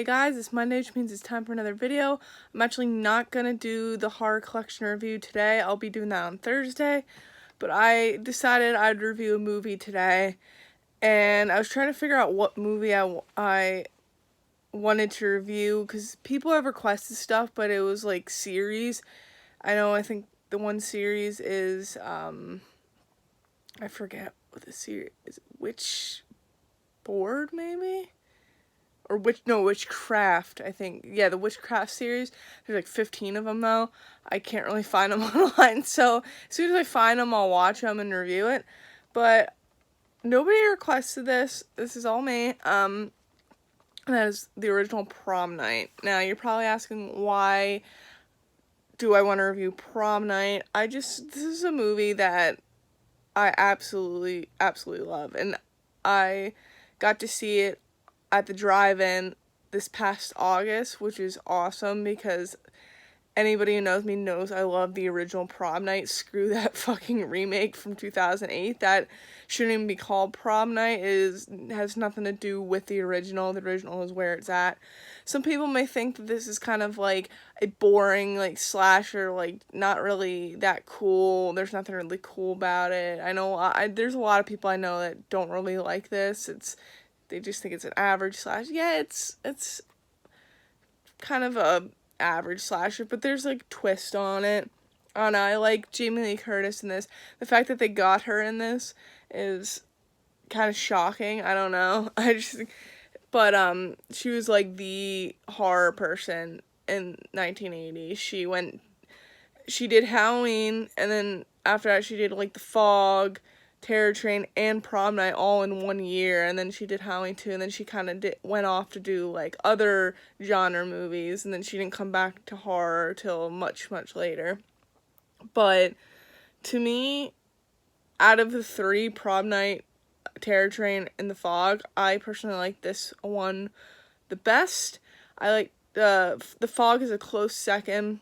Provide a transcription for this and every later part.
Hey guys, it's Monday, which means it's time for another video. I'm actually not going to do the horror collection review today. I'll be doing that on Thursday. But I decided I'd review a movie today. And I was trying to figure out what movie I wanted to review. Because people have requested stuff, but it was like series. I think the one series is, I forget what the series is. Witchboard, maybe? Or Witchcraft, I think. Yeah, the Witchcraft series. There's like 15 of them, though. I can't really find them online, so as soon as I find them, I'll watch them and review it. But nobody requested this. This is all me. And that is the original Prom Night. Now, you're probably asking, why do I want to review Prom Night? This is a movie that I absolutely love. And I got to see it at the drive-in this past August, which is awesome because anybody who knows me knows I love the original Prom Night. Screw that fucking remake from 2008. That shouldn't even be called Prom Night. It has nothing to do with the original. The original is where it's at. Some people may think that this is kind of like a boring like slasher, like not really that cool. There's nothing really cool about it. I know there's a lot of people I know that don't really like this. They just think it's an average slasher. Yeah, it's kind of a average slasher, but there's like twist on it. I like Jamie Lee Curtis in this. The fact that they got her in this is kind of shocking. I don't know. But she was like the horror person in 1980. She did Halloween, and then after that she did like The Fog, Terror Train, and Prom Night all in 1 year, and then she did Halloween 2, and then she kind of went off to do like other genre movies, and then she didn't come back to horror till much later. But to me, out of the three, Prom Night, Terror Train, and The Fog, I personally like this one the best. I like The Fog is a close second.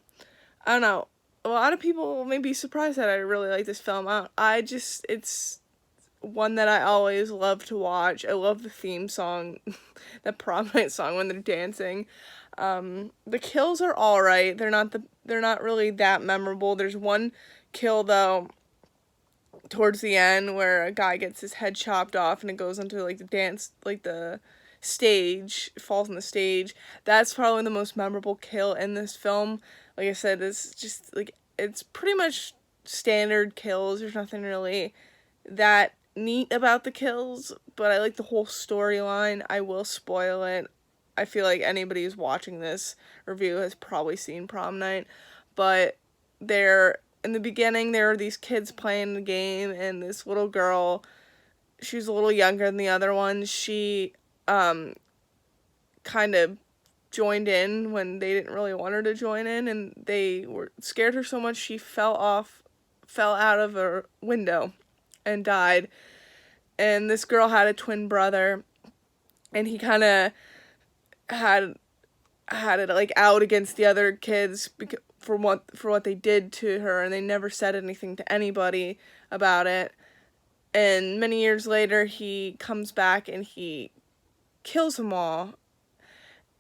I don't know. A lot of people may be surprised that I really like this film. It's one that I always love to watch. I love the theme song, the Prom Night song when they're dancing. The kills are alright. They're not really that memorable. There's one kill though towards the end where a guy gets his head chopped off and it goes into like the dance, like the stage, falls on the stage. That's probably the most memorable kill in this film. Like I said, it's just like, it's pretty much standard kills. There's nothing really that neat about the kills, but I like the whole storyline. I will spoil it. I feel like anybody who's watching this review has probably seen Prom Night, but in the beginning, there are these kids playing the game, and this little girl, she's a little younger than the other ones. She kind of joined in when they didn't really want her to join in, and they were scared her so much she fell out of a window and died. And this girl had a twin brother, and he kind of had it like out against the other kids for what they did to her, and they never said anything to anybody about it. And many years later, he comes back and he kills them all.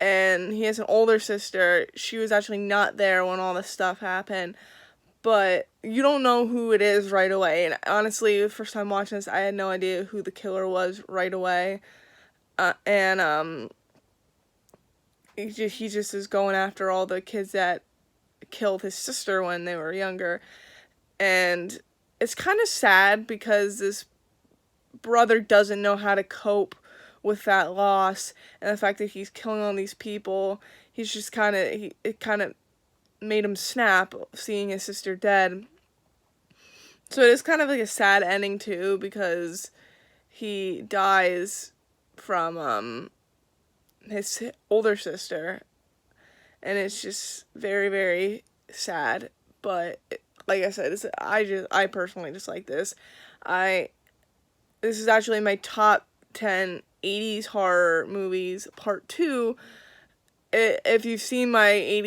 And he has an older sister. She was actually not there when all this stuff happened, but you don't know who it is right away. And honestly, the first time watching this, I had no idea who the killer was right away. He just is going after all the kids that killed his sister when they were younger. And it's kind of sad because this brother doesn't know how to cope with that loss and the fact that he's killing all these people. He's just it kind of made him snap seeing his sister dead. So it is kind of like a sad ending too, because he dies from his older sister, and it's just very, very sad. But like I said, I personally just like this. This is actually my top 10 80s horror movies part 2. If you've seen my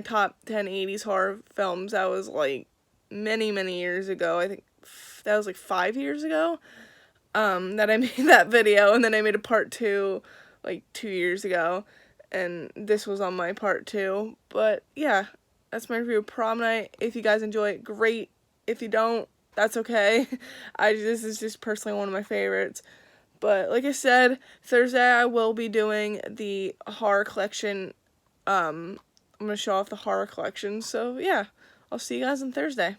top 10 80s horror films, that was like many years ago. I think that was like 5 years ago that I made that video, and then I made a part 2 like 2 years ago. and this was on my part too. But yeah, that's my review of Prom Night. If you guys enjoy it, great. If you don't, that's okay. This is just personally one of my favorites. But like I said, Thursday I will be doing the horror collection. I'm going to show off the horror collection. So yeah, I'll see you guys on Thursday.